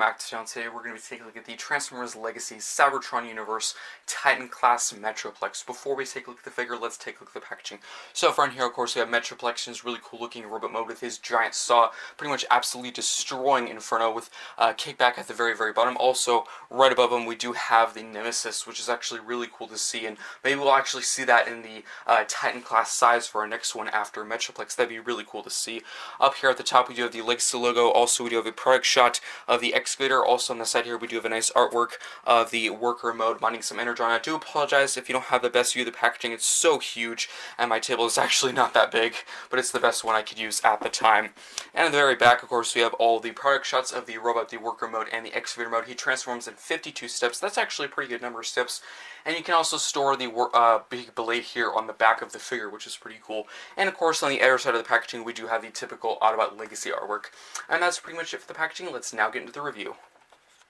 back to John. Today we're going to be taking a look at the Transformers Legacy Cybertron Universe Titan Class Metroplex. Before we take a look at the figure, let's take a look at the packaging. So front here, of course, we have Metroplex in his really cool looking robot mode with his giant saw pretty much absolutely destroying Inferno with kickback at the very bottom. Also, right above him, we do have the Nemesis, which is actually really cool to see, and maybe we'll actually see that in the Titan Class size for our next one after Metroplex. That'd be really cool to see. Up here at the top, we do have the Legacy logo. Also, we do have a product shot of the Excavator. Also on the side here, we do have a nice artwork of the worker mode mining some energon. I do apologize if you don't have the best view of the packaging. It's so huge, and my table is actually not that big, but it's the best one I could use at the time. And in the very back, of course, we have all the product shots of the robot, the worker mode, and the Excavator mode. He transforms in 52 steps. That's actually a pretty good number of steps. And you can also store the big blade here on the back of the figure, which is pretty cool. And of course, on the other side of the packaging, we do have the typical Autobot Legacy artwork. And that's pretty much it for the packaging. Let's now get into the review.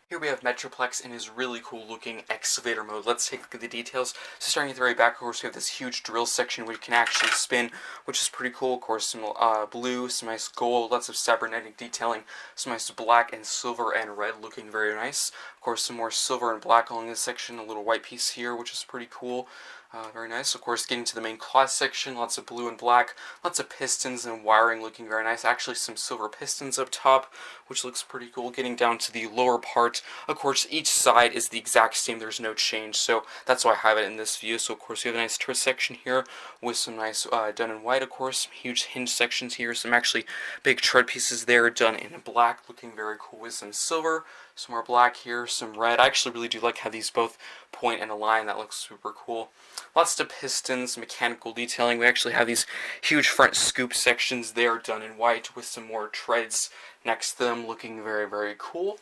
Here we have Metroplex in his really cool looking Excavator mode. Let's take a look at the details. So starting at the very back, of course, we have this huge drill section where you can actually spin, which is pretty cool. Of course, some blue, some nice gold, lots of cybernetic detailing, some nice black and silver and red looking very nice. Of course, some more silver and black along this section, a little white piece here, which is pretty cool. Very nice. Of course, getting to the main class section, lots of blue and black, lots of pistons and wiring looking very nice. Actually, some silver pistons up top, which looks pretty cool. Getting down to the lower part, of course, each side is the exact same. There's no change, so that's why I have it in this view. So, of course, you have a nice turret section here with some nice done in white, of course. Some huge hinge sections here. Some actually big tread pieces there done in black, looking very cool with some silver. Some more black here, some red. I actually really do like how these both point and align. That looks super cool. Lots of pistons, mechanical detailing. We actually have these huge front scoop sections there done in white with some more treads next to them, looking very cool.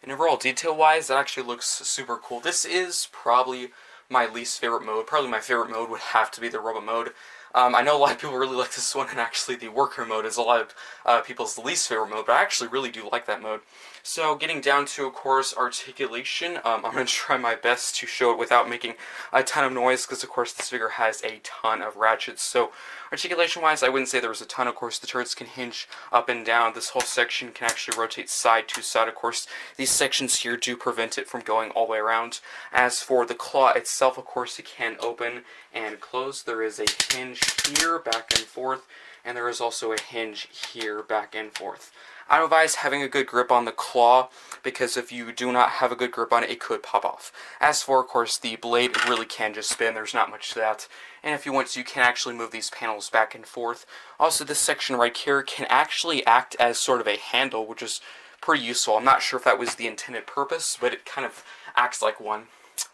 And overall, detail-wise, that actually looks super cool. This is probably my least favorite mode. Probably my favorite mode would have to be the robot mode. I know a lot of people really like this one, and actually the worker mode is a lot of people's least favorite mode, but I actually really do like that mode. So getting down to, of course, articulation, I'm going to try my best to show it without making a ton of noise, because, of course, this figure has a ton of ratchets. So articulation-wise, I wouldn't say there was a ton. Of course, the turrets can hinge up and down. This whole section can actually rotate side to side. Of course, these sections here do prevent it from going all the way around. As for the claw itself, of course, it can open and close. There is a hinge here, back and forth, and there is also a hinge here, back and forth. I would advise having a good grip on the claw, because if you do not have a good grip on it, it could pop off. As for, of course, the blade, it really can just spin. There's not much to that. And if you want to, you can actually move these panels back and forth. Also, this section right here can actually act as sort of a handle, which is pretty useful. I'm not sure if that was the intended purpose, but it kind of acts like one.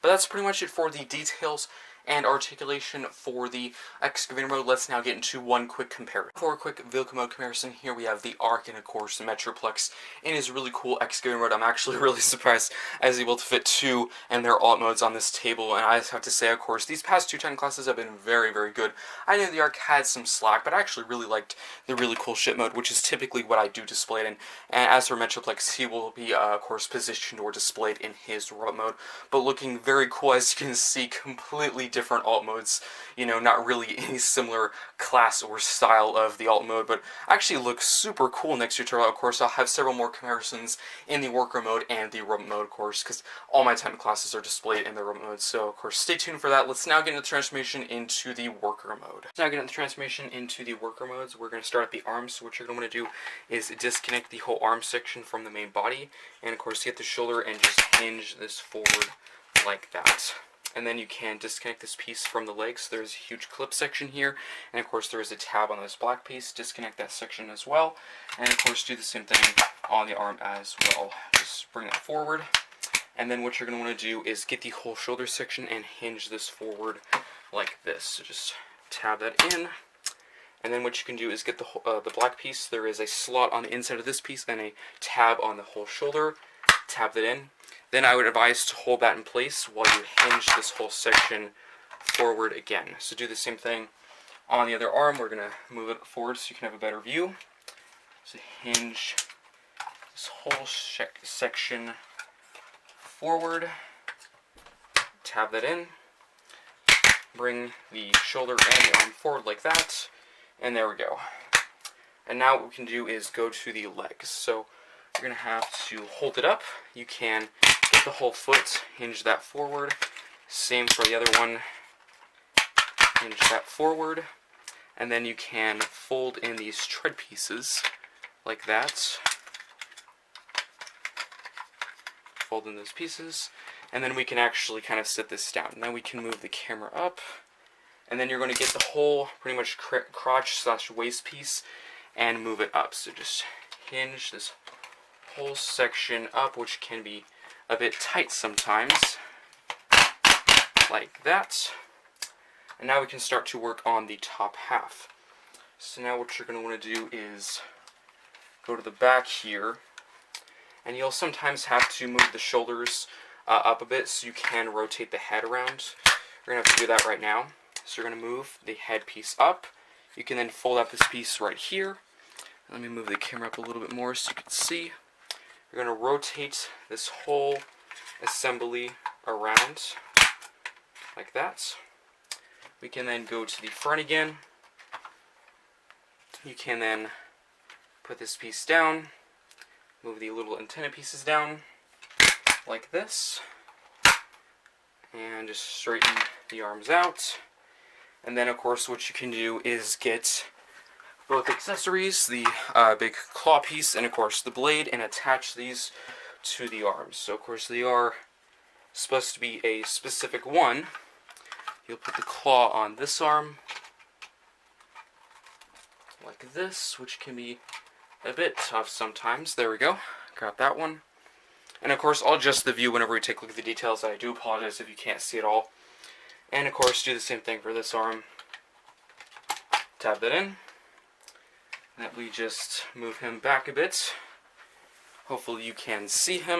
But that's pretty much it for the details and articulation for the Excavator mode. Let's now get into one quick comparison. For a quick vehicle mode comparison, here we have the Arc and, of course, the Metroplex in his really cool Excavator mode. I'm actually really surprised I was able to fit two and their alt modes on this table, and I just have to say, of course, these past two Titan classes have been very good. I know the Arc had some slack, but I actually really liked the really cool ship mode, which is typically what I do display it in. And as for Metroplex, he will be, of course, positioned or displayed in his robot mode, but looking very cool. As you can see, completely different alt modes, you know, not really any similar class or style of the alt mode, but actually looks super cool next tutorial. Of course, I'll have several more comparisons in the worker mode and the robot mode, of course, because all my Titan classes are displayed in the robot mode, so of course stay tuned for that. Let's now get into the transformation into the worker mode. Now get into the transformation into the worker modes. We're going to start at the arms. So what you're going to want to do is disconnect the whole arm section from the main body, and of course get the shoulder and just hinge this forward like that. And then you can disconnect this piece from the legs. There's a huge clip section here, and of course there is a tab on this black piece. Disconnect that section as well, and of course do the same thing on the arm as well. Just bring that forward, and then what you're going to want to do is get the whole shoulder section and hinge this forward like this. So just tab that in, and then what you can do is get the black piece. There is a slot on the inside of this piece and a tab on the whole shoulder. Tab that in. Then I would advise to hold that in place while you hinge this whole section forward again. So do the same thing on the other arm. We're going to move it forward so you can have a better view. So hinge this whole section forward. Tab that in. Bring the shoulder and the arm forward like that. And there we go. And now what we can do is go to the legs. So you're going to have to hold it up. You can get the whole foot, hinge that forward. Same for the other one, hinge that forward. And then you can fold in these tread pieces like that. Fold in those pieces. And then we can actually kind of sit this down. Now we can move the camera up. And then you're going to get the whole pretty much crotch / waist piece and move it up. So just hinge this whole section up, which can be a bit tight sometimes. Like that. And now we can start to work on the top half. So now what you're going to want to do is go to the back here, and you'll sometimes have to move the shoulders up a bit so you can rotate the head around. You're going to have to do that right now. So you're going to move the head piece up. You can then fold out this piece right here. Let me move the camera up a little bit more so you can see. You're going to rotate this whole assembly around like that. We can then go to the front again. You can then put this piece down, move the little antenna pieces down like this, and just straighten the arms out. And then of course what you can do is get both accessories, the big claw piece and of course the blade, and attach these to the arms. So of course they are supposed to be a specific one. You'll put the claw on this arm, like this, which can be a bit tough sometimes. There we go. Got that one. And of course, I'll adjust the view whenever we take a look at the details. I do apologize if you can't see it all. And of course, do the same thing for this arm. Tab that in. That we just move him back a bit. Hopefully you can see him.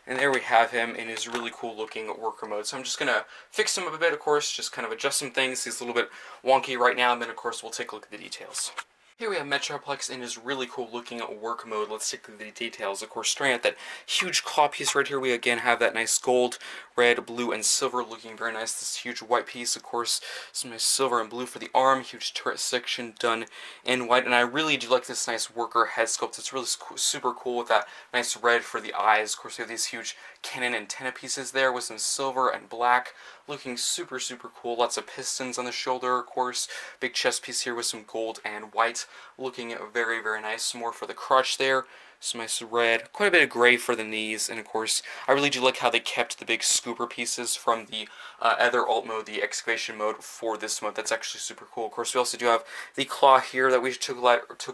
And there we have him in his really cool looking worker mode. So I'm just going to fix him up a bit, of course, just kind of adjust some things. He's a little bit wonky right now, and then of course we'll take a look at the details. Here we have Metroplex in his really cool looking work mode. Let's take a look at the details. Of course, starting at that huge claw piece right here, we again have that nice gold, red, blue, and silver looking very nice. This huge white piece, of course, some nice silver and blue for the arm. Huge turret section done in white. And I really do like this nice worker head sculpt. It's really super cool with that nice red for the eyes. Of course, we have these huge cannon antenna pieces there with some silver and black. Looking super cool. Lots of pistons on the shoulder, of course. Big chest piece here with some gold and white. Looking very nice. More for the crotch there. Some nice red. Quite a bit of gray for the knees. And of course, I really do like how they kept the big scooper pieces from the other alt mode, the excavation mode, for this mode. That's actually super cool. Of course, we also do have the claw here that we took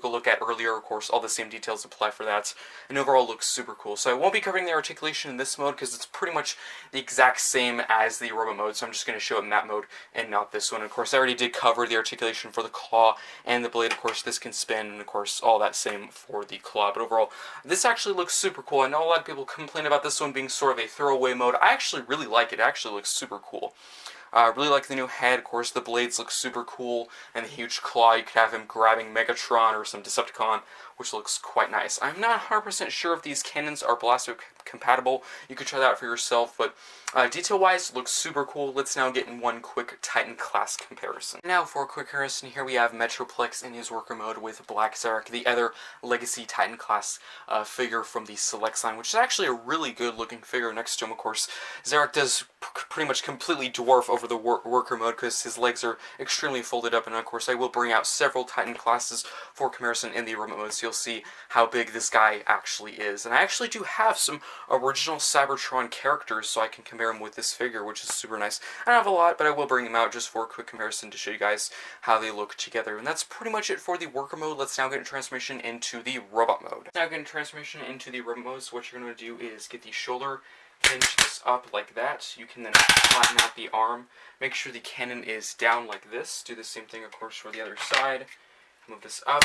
a look at earlier. Of course, all the same details apply for that. And overall looks super cool. So I won't be covering the articulation in this mode because it's pretty much the exact same as the robot mode. So I'm just going to show it in that mode and not this one. Of course, I already did cover the articulation for the claw and the blade. Of course, this can spin, and of course, all that same for the claw. But overall, this actually looks super cool. I know a lot of people complain about this one being sort of a throwaway mode. I actually really like it. It actually looks super cool. Really like the new head. Of course, the blades look super cool, and the huge claw. You could have him grabbing Megatron or some Decepticon, which looks quite nice. I'm not 100% sure if these cannons are blaster compatible. You could try that out for yourself, but detail-wise, looks super cool. Let's now get in one quick Titan class comparison. Now, for a quick comparison, here we have Metroplex in his worker mode with Black Zarek, the other Legacy Titan class figure from the Selects line, which is actually a really good-looking figure. Next to him, of course, Zarek does pretty much completely dwarf over the worker mode because his legs are extremely folded up, and of course, I will bring out several Titan classes for comparison in the remote mode, so you'll see how big this guy actually is. And I actually do have some original Cybertron characters, so I can compare them with this figure, which is super nice. I don't have a lot, but I will bring them out just for a quick comparison to show you guys how they look together. And that's pretty much it for the worker mode. Let's now get a transformation into the robot mode. Now getting a transformation into the robot mode, so what you're going to do is get the shoulder, hinge this up like that. You can then flatten out the arm. Make sure the cannon is down like this. Do the same thing, of course, for the other side. Move this up,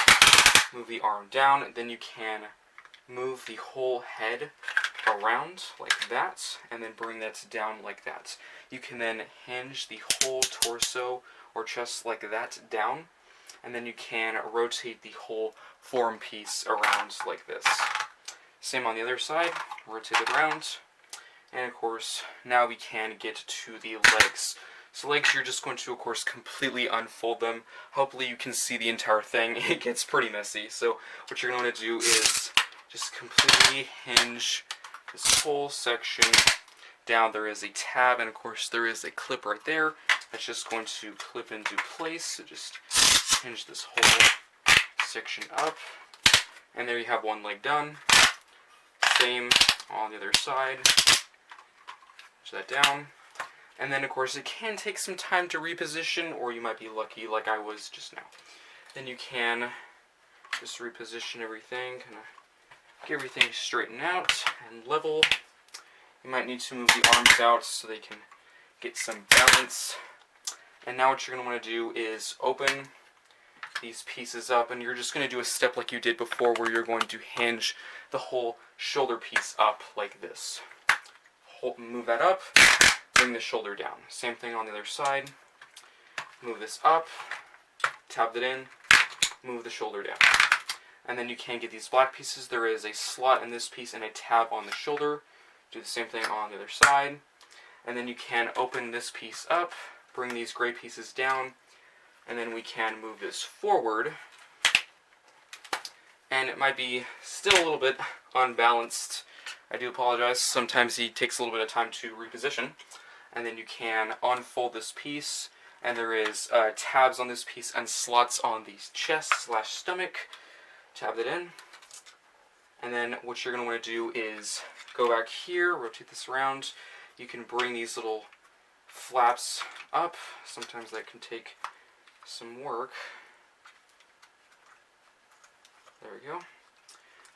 move the arm down, then you can move the whole head around like that, and then bring that down like that. You can then hinge the whole torso or chest like that down, and then you can rotate the whole form piece around like this. Same on the other side, rotate it around, and of course, now we can get to the legs. So legs, you're just going to, of course, completely unfold them. Hopefully you can see the entire thing. It gets pretty messy. So what you're going to do is just completely hinge this whole section down. There is a tab, and of course there is a clip right there that's just going to clip into place. So just hinge this whole section up, and there you have one leg done. Same on the other side. Push that down. And then of course it can take some time to reposition, or you might be lucky like I was just now. Then you can just reposition everything, kind of get everything straightened out and level. You might need to move the arms out so they can get some balance. And now what you're going to want to do is open these pieces up, and you're just going to do a step like you did before, where you're going to hinge the whole shoulder piece up like this. Move that up, bring the shoulder down. Same thing on the other side. Move this up, tab it in, move the shoulder down. And then you can get these black pieces. There is a slot in this piece and a tab on the shoulder. Do the same thing on the other side. And then you can open this piece up, bring these gray pieces down, and then we can move this forward. And it might be still a little bit unbalanced. I do apologize. Sometimes it takes a little bit of time to reposition. And then you can unfold this piece, and there is tabs on this piece and slots on the chest/stomach. Tab it in. And then what you're going to want to do is go back here, rotate this around. You can bring these little flaps up. Sometimes that can take some work. There we go.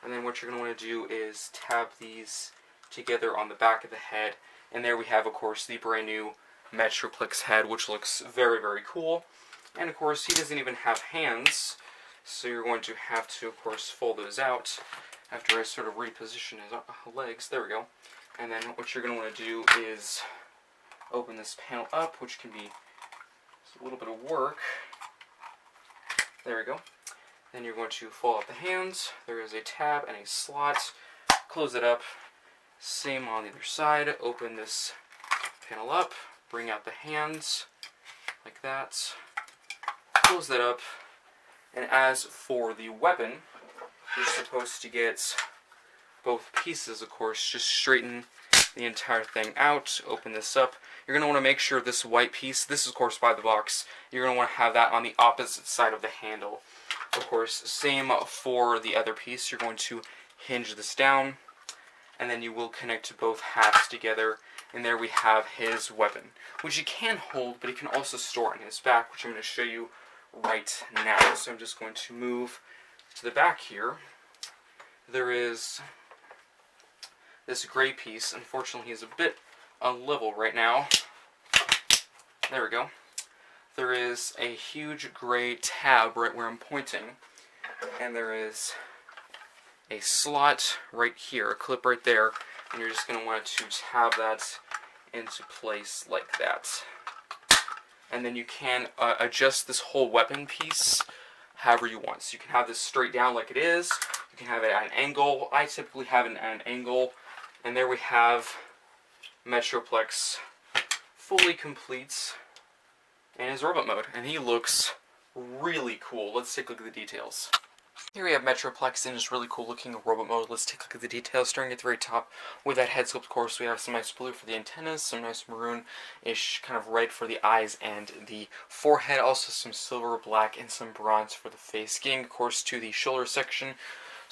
And then what you're going to want to do is tab these together on the back of the head. And there we have, of course, the brand new Metroplex head, which looks very, very cool. And of course, he doesn't even have hands, so you're going to have to, of course, fold those out after I sort of reposition his legs. There we go. And then what you're going to want to do is open this panel up, which can be a little bit of work. There we go. Then you're going to fold out the hands. There is a tab and a slot. Close it up. Same on the other side. Open this panel up. Bring out the hands like that. Close that up. And as for the weapon, you're supposed to get both pieces, of course. Just straighten the entire thing out. Open this up. You're going to want to make sure this white piece, this is of course by the box, you're going to want to have that on the opposite side of the handle. Of course, same for the other piece. You're going to hinge this down, and then you will connect both halves together, and there we have his weapon, which he can hold, but he can also store in his back, which I'm going to show you right now. So I'm just going to move to the back here. There is this gray piece. Unfortunately, he's a bit unlevel right now. There we go. There is a huge gray tab right where I'm pointing, and there is a slot right here, a clip right there, and you're just going to want to tab that into place like that. And then you can adjust this whole weapon piece however you want. So you can have this straight down like it is, you can have it at an angle. I typically have it at an angle, and there we have Metroplex fully complete in his robot mode, and he looks really cool. Let's take a look at the details. Here we have Metroplex in his really cool looking robot mode. Let's take a look at the details, starting at the very top with that head sculpt. Of course, we have some nice blue for the antennas, some nice maroon-ish kind of red for the eyes and the forehead, also some silver, black, and some bronze for the face. Getting, of course, to the shoulder section,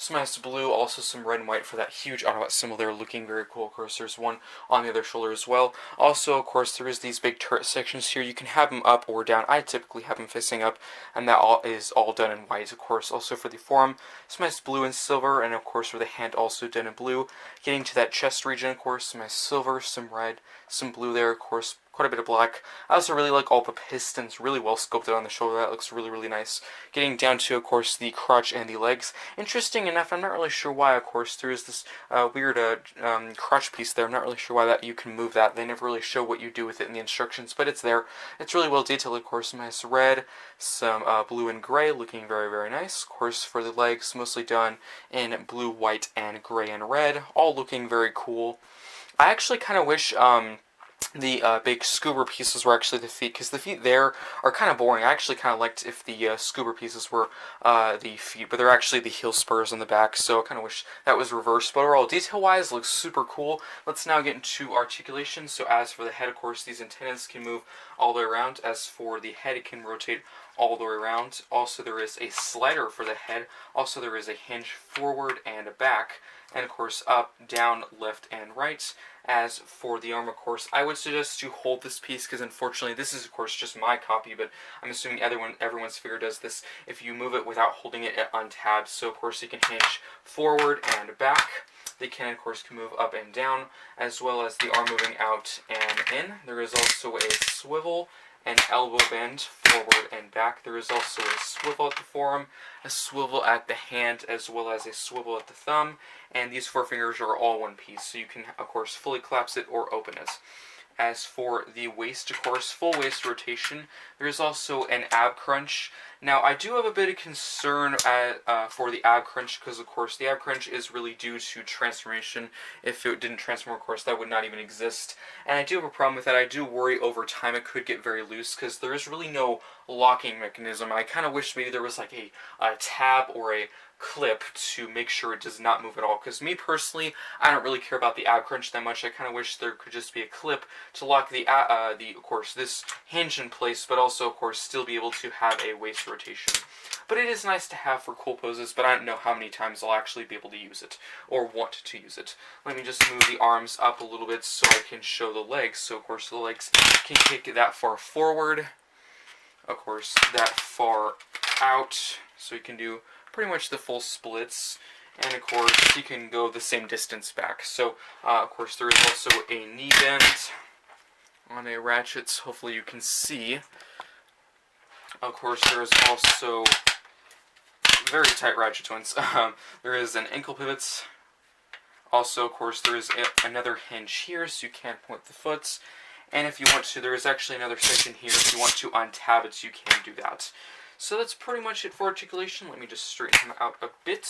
some nice blue, also some red and white for that huge Autobot symbol there, looking very cool. Of course, there's one on the other shoulder as well. Also, of course, there is these big turret sections here. You can have them up or down. I typically have them facing up, and that is all done in white. Of course, also for the forearm, some nice blue and silver, and of course for the hand, also done in blue. Getting to that chest region, of course, some nice silver, some red, some blue there, of course, quite a bit of black. I also really like all the pistons, really well sculpted on the shoulder. That looks really, really nice. Getting down to, of course, the crotch and the legs. Interesting enough, I'm not really sure why, of course, there is this weird crotch piece there. I'm not really sure why that you can move that. They never really show what you do with it in the instructions, but it's there. It's really well detailed, of course. Some nice red, some blue and gray, looking very, very nice. Of course, for the legs, mostly done in blue, white, and gray and red, all looking very cool. I actually kind of wish the big scuba pieces were actually the feet, because the feet there are kind of boring. I actually kind of liked if the scuba pieces were the feet, but they're actually the heel spurs on the back, so I kind of wish that was reversed. But overall, detail-wise, looks super cool. Let's now get into articulation. So as for the head, of course, these antennas can move all the way around. As for the head, it can rotate all the way around. Also, there is a slider for the head. Also, there is a hinge forward and back, and of course, up, down, left, and right. As for the arm, of course, I would suggest to hold this piece, because unfortunately this is, of course, just my copy, but I'm assuming everyone's figure does this. If you move it without holding it, it untabs. So, of course, you can hinge forward and back. They can, of course, move up and down, as well as the arm moving out and in. There is also a swivel, an elbow bend forward and back. There is also a swivel at the forearm, a swivel at the hand, as well as a swivel at the thumb, and these four fingers are all one piece, so you can, of course, fully collapse it or open it. As for the waist, of course, full waist rotation, there is also an ab crunch. Now, I do have a bit of concern for the ab crunch, because, of course, the ab crunch is really due to transformation. If it didn't transform, of course, that would not even exist. And I do have a problem with that. I do worry over time it could get very loose, because there is really no locking mechanism. I kind of wish maybe there was like a tab or a clip to make sure it does not move at all, because me personally, I don't really care about the ab crunch that much. I kind of wish there could just be a clip to lock the of course, this hinge in place, but also, of course, still be able to have a waist rotation. But it is nice to have for cool poses, but I don't know how many times I'll actually be able to use it, or want to use it. Let me just move the arms up a little bit so I can show the legs. So, of course, the legs can kick that far forward, of course, that far out, so you can do pretty much the full splits, and of course you can go the same distance back. So of course there is also a knee bend on a ratchet, hopefully you can see. Of course there is also very tight ratchet ones. There is an ankle pivot. Also, of course, there is another hinge here, so you can point the foot. And if you want to, there is actually another section here. If you want to untab it, you can do that. So that's pretty much it for articulation. Let me just straighten him out a bit.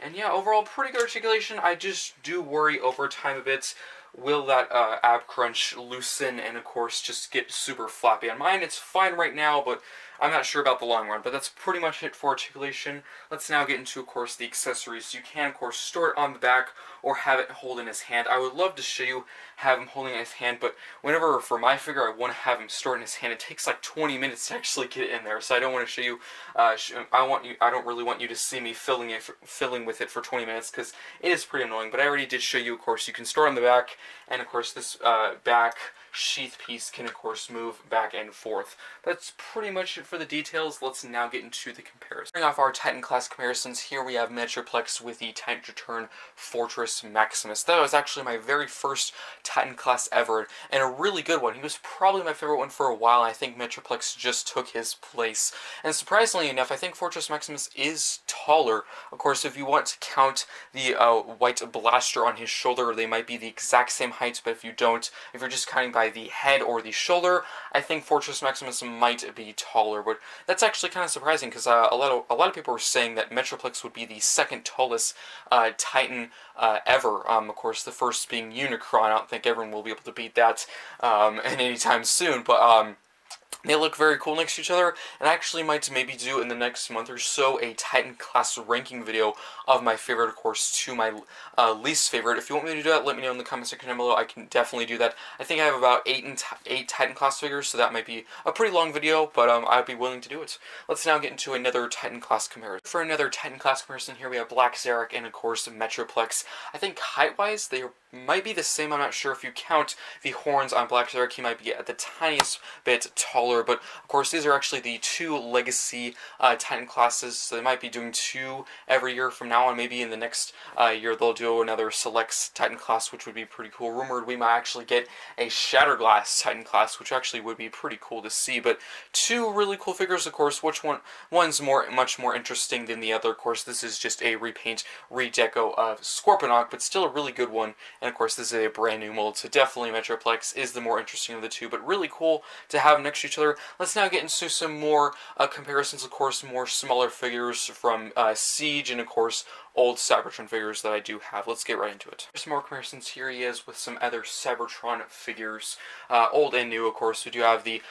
And yeah, overall, pretty good articulation. I just do worry over time a bit. Will that ab crunch loosen and, of course, just get super floppy? On mine, it's fine right now, but I'm not sure about the long run. But that's pretty much it for articulation. Let's now get into, of course, the accessories. You can, of course, store it on the back or have it hold in his hand. I would love to show you have him holding in his hand, but whenever, for my figure, I want to have him stored in his hand, it takes like 20 minutes to actually get it in there. So I don't want to show you. I don't really want you to see me filling with it for 20 minutes, because it is pretty annoying. But I already did show you. Of course, you can store on the back. And, of course, this back sheath piece can, of course, move back and forth. That's pretty much it for the details. Let's now get into the comparison. Starting off our Titan class comparisons, here we have Metroplex with the Titan Return Fortress Maximus. That was actually my very first Titan class ever, and a really good one. He was probably my favorite one for a while, and I think Metroplex just took his place. And surprisingly enough, I think Fortress Maximus is taller. Of course, if you want to count the white blaster on his shoulder, they might be the exact same height, but if you don't, if you're just counting by the head or the shoulder, I think Fortress Maximus might be taller. But that's actually kind of surprising, because a lot of people were saying that Metroplex would be the second tallest Titan ever. Of course, the first being Unicron. I don't think everyone will be able to beat that anytime soon, but they look very cool next to each other, and I actually might maybe do in the next month or so a Titan class ranking video of my favorite, of course, to my least favorite. If you want me to do that, let me know in the comment section down below. I can definitely do that. I think I have about 8 Titan class figures, so that might be a pretty long video, but I'd be willing to do it. Let's now get into another Titan class comparison. For another Titan class comparison, here we have Black Zarek and, of course, Metroplex. I think height-wise, they might be the same. I'm not sure if you count the horns on Black Zarek, he might be at the tiniest bit taller, but of course these are actually the 2 legacy Titan classes, so they might be doing 2 every year from now on. Maybe in the next year they'll do another Select Titan class, which would be pretty cool. Rumored we might actually get a Shatterglass Titan class, which actually would be pretty cool to see. But 2 really cool figures, of course. One's much more interesting than the other. Of course, this is just a repaint, redeco of Scorponok, but still a really good one. And of course, this is a brand new mold, so definitely Metroplex is the more interesting of the 2, but really cool to have them next to each other. Let's now get into some more comparisons, of course, more smaller figures from Siege and, of course, old Cybertron figures that I do have. Let's get right into it. There's some more comparisons. Here he is with some other Cybertron figures, old and new, of course. We do have the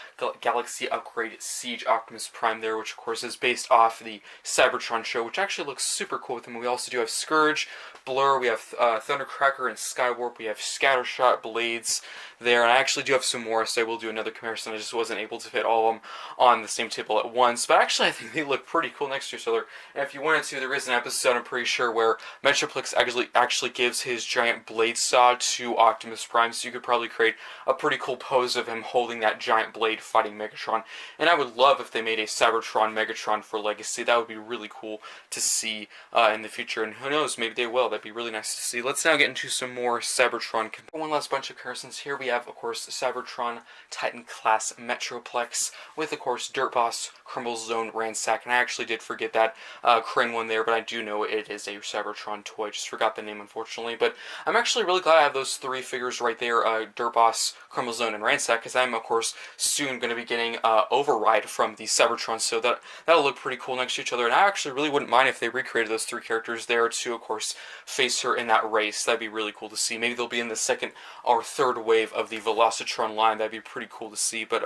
Galaxy Upgrade Siege Optimus Prime there, which of course is based off the Cybertron show, which actually looks super cool with him. We also do have Scourge, Blur, we have Thundercracker and Skywarp, we have Scattershot, Blades there, and I actually do have some more, so I will do another comparison. I just wasn't able to fit all of them on the same table at once, but actually I think they look pretty cool next to each other. And if you wanted to, there is an episode, I'm pretty sure, where Metroplex actually gives his giant blade saw to Optimus Prime, so you could probably create a pretty cool pose of him holding that giant blade fighting Megatron. And I would love if they made a Cybertron Megatron for Legacy. That would be really cool to see in the future, and who knows, maybe they will. That'd be really nice to see. Let's now get into some more Cybertron. One last bunch of comparisons. Here we have, of course, Cybertron Titan Class Metroplex with, of course, Dirt Boss, Crumble Zone, Ransack, and I actually did forget that Crane one there, but I do know it is a Cybertron toy. Just forgot the name, unfortunately. But I'm actually really glad I have those three figures right there, Dirt Boss, Crumble Zone, and Ransack, because I'm, of course, soon going to be getting Override from the Cybertron, so that'll look pretty cool next to each other. And I actually really wouldn't mind if they recreated those three characters there to, of course, face her in that race. That'd be really cool to see. Maybe they'll be in the second or third wave of the Velocitron line. That'd be pretty cool to see. But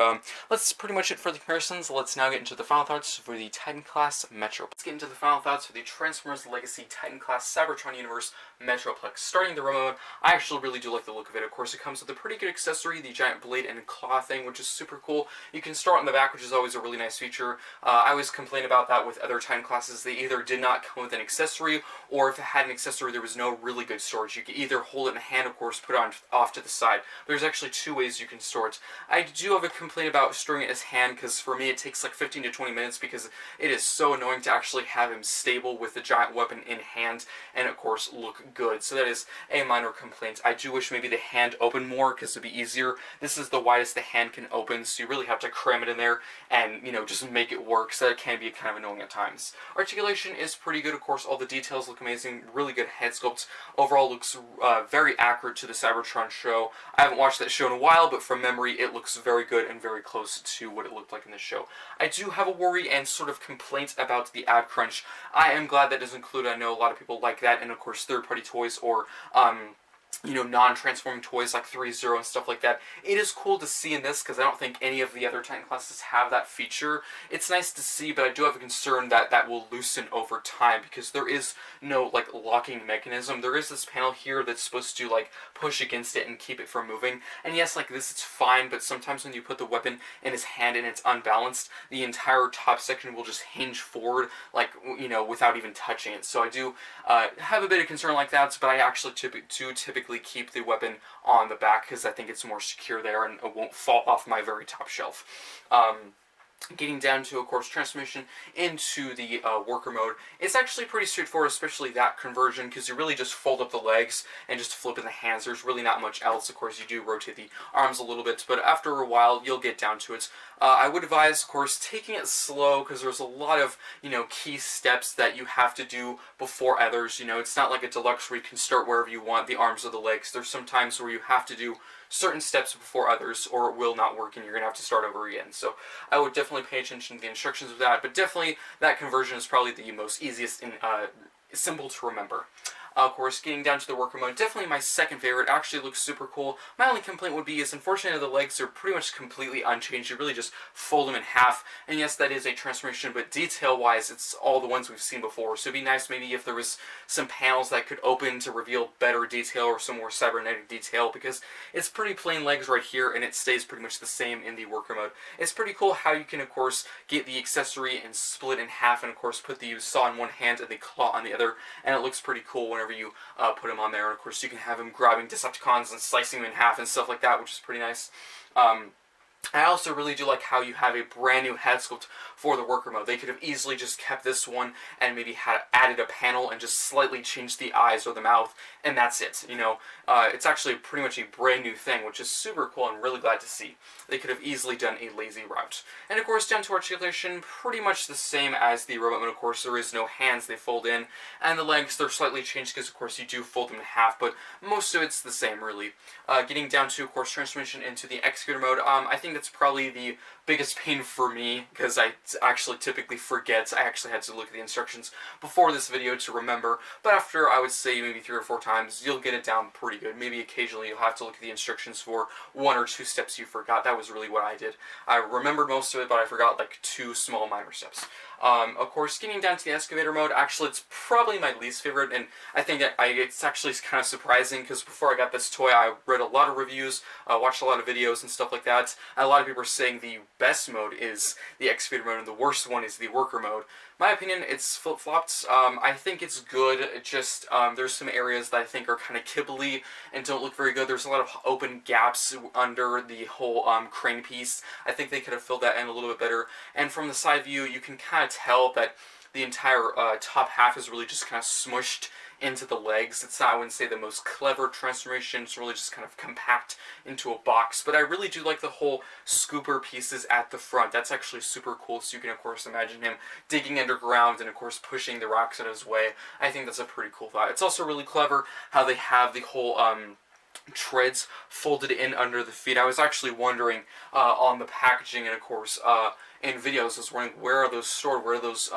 that's pretty much it for the comparisons. Let's now get into the final thoughts for the Titan Class Metro. Let's get into the final thoughts for the Transformers Legacy Titan Class Cybertron Universe Metroplex. Starting the remote, I actually really do like the look of it. Of course, it comes with a pretty good accessory, the giant blade and claw thing, which is super cool. You can start on the back, which is always a really nice feature. I always complain about that with other Titan classes. They either did not come with an accessory, or if it had an accessory, there was no really good storage. You could either hold it in hand, of course, put it on off to the side. There's actually two ways you can store it. I do have a complaint about storing it as hand, because for me it takes like 15 to 20 minutes, because it is so annoying to actually have him stable with the giant weapon in hand, and of course look good. So that is a minor complaint. I do wish maybe the hand opened more, because it'd be easier. This is the widest the hand can open, so you really have to cram it in there and, you know, just make it work, so that can be kind of annoying at times. Articulation is pretty good, of course. All the details look amazing. Really good head sculpt. Overall looks very accurate to the Cybertron show. I haven't watched that show in a while, but from memory it looks very good and very close to what it looked like in the show. I do have a worry and sort of complaint about the ab crunch. I am glad that is included. I know a lot of people like that, and of course third-party toys or you know, non-transforming toys like 3-0 and stuff like that. It is cool to see in this, because I don't think any of the other Titan classes have that feature. It's nice to see, but I do have a concern that that will loosen over time, because there is no, like, locking mechanism. There is this panel here that's supposed to, like, push against it and keep it from moving. And yes, like this, it's fine, but sometimes when you put the weapon in his hand and it's unbalanced, the entire top section will just hinge forward, like, you know, without even touching it. So I do have a bit of concern like that, but I actually do typically keep the weapon on the back, because I think it's more secure there and it won't fall off my very top shelf. Getting down to, of course, transformation into the worker mode, it's actually pretty straightforward, especially that conversion, because you really just fold up the legs and just flip in the hands. There's really not much else. Of course, you do rotate the arms a little bit, but after a while, you'll get down to it. I would advise, of course, taking it slow, because there's a lot of, you know, key steps that you have to do before others. You know, it's not like a deluxe where you can start wherever you want, the arms or the legs. There's some times where you have to do certain steps before others, or it will not work and you're going to have to start over again. So I would definitely pay attention to the instructions of that, but definitely that conversion is probably the most easiest and simple to remember. Of course, getting down to the worker mode, definitely my second favorite. Actually looks super cool. My only complaint would be is, unfortunately, the legs are pretty much completely unchanged. You really just fold them in half. And yes, that is a transformation, but detail-wise, it's all the ones we've seen before. So it'd be nice maybe if there was some panels that could open to reveal better detail or some more cybernetic detail, because it's pretty plain legs right here, and it stays pretty much the same in the worker mode. It's pretty cool how you can, of course, get the accessory and split in half, and of course put the saw in one hand and the claw on the other, and it looks pretty cool whenever you put him on there. And of course you can have him grabbing Decepticons and slicing them in half and stuff like that, which is pretty nice. I also really do like how you have a brand new head sculpt for the worker mode. They could have easily just kept this one and maybe had added a panel and just slightly changed the eyes or the mouth, and that's it. You know, it's actually pretty much a brand new thing, which is super cool and really glad to see. They could have easily done a lazy route. And of course, down to articulation, pretty much the same as the robot mode. Of course, there is no hands, they fold in, and the legs, they're slightly changed because, of course, you do fold them in half, but most of it's the same, really. Getting down to, of course, transformation into the Excavator mode, I think think that's probably the biggest pain for me, because I actually typically forget. I actually had to look at the instructions before this video to remember, but after, I would say, maybe 3 or 4 times, you'll get it down pretty good. Maybe occasionally you'll have to look at the instructions for 1 or 2 steps you forgot. That was really what I did. I remembered most of it, but I forgot like 2 small minor steps. Of course, getting down to the excavator mode, actually it's probably my least favorite, and I think it's actually kind of surprising, because before I got this toy, I read a lot of reviews, watched a lot of videos and stuff like that, and a lot of people are saying the best mode is the excavator mode, and the worst one is the worker mode. My opinion, it's flip-flopped. I think it's good, just there's some areas that I think are kind of kibbly and don't look very good. There's a lot of open gaps under the whole crane piece. I think they could have filled that in a little bit better, and from the side view, you can kind of tell that the entire top half is really just kind of smushed into the legs. It's not, I wouldn't say, the most clever transformation. It's really just kind of compact into a box. But I really do like the whole scooper pieces at the front. That's actually super cool. So you can, of course, imagine him digging underground and, of course, pushing the rocks in his way. I think that's a pretty cool thought. It's also really clever how they have the whole treads folded in under the feet. I was actually wondering on the packaging, and of course in videos, I was wondering where are those stored, where those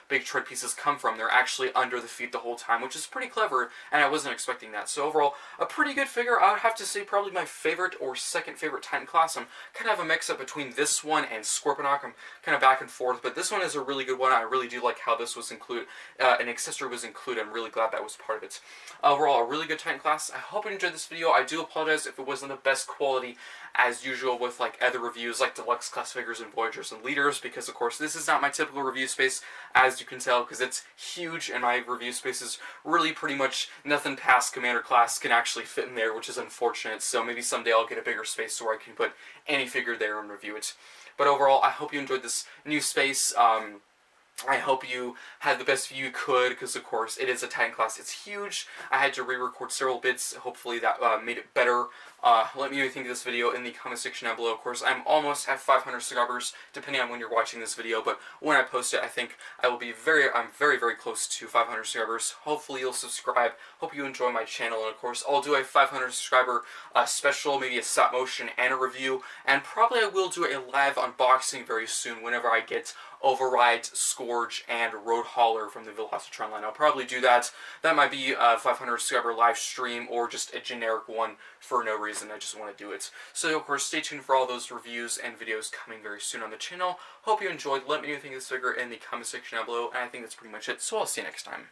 big tread pieces come from. They're actually under the feet the whole time, which is pretty clever, and I wasn't expecting that. So overall, a pretty good figure. I would have to say probably my favorite or second favorite Titan class. I'm kind of a mix-up between this one and Scorponok. I'm kind of back and forth, but this one is a really good one. I really do like how this was included, an accessory was included. I'm really glad that was part of it. Overall, a really good Titan class. I hope you enjoyed this video. I do apologize if it wasn't the best quality as usual with like other reviews like deluxe class figures and Voyagers and Leaders, because of course this is not my typical review space, as you can tell, because it's huge and my review space is really pretty much nothing past Commander class can actually fit in there, which is unfortunate. So maybe someday I'll get a bigger space where I can put any figure there and review it. But overall, I hope you enjoyed this new space. I hope you had the best view you could, because of course it is a Titan class. It's huge. I had to re-record several bits. Hopefully that made it better. Let me know what you think of this video in the comment section down below. Of course, I'm almost at 500 subscribers, depending on when you're watching this video. But when I post it, I think I will be I'm very, very close to 500 subscribers. Hopefully you'll subscribe. Hope you enjoy my channel. And of course, I'll do a 500 subscriber special, maybe a stop motion and a review. And probably I will do a live unboxing very soon whenever I get Override, Scourge, and Road Hauler from the Velocitron line. I'll probably do that. That might be a 500 subscriber live stream or just a generic one for no reason. I just want to do it. So, of course, stay tuned for all those reviews and videos coming very soon on the channel. Hope you enjoyed. Let me know what you think of this figure in the comment section down below. And I think that's pretty much it. So I'll see you next time.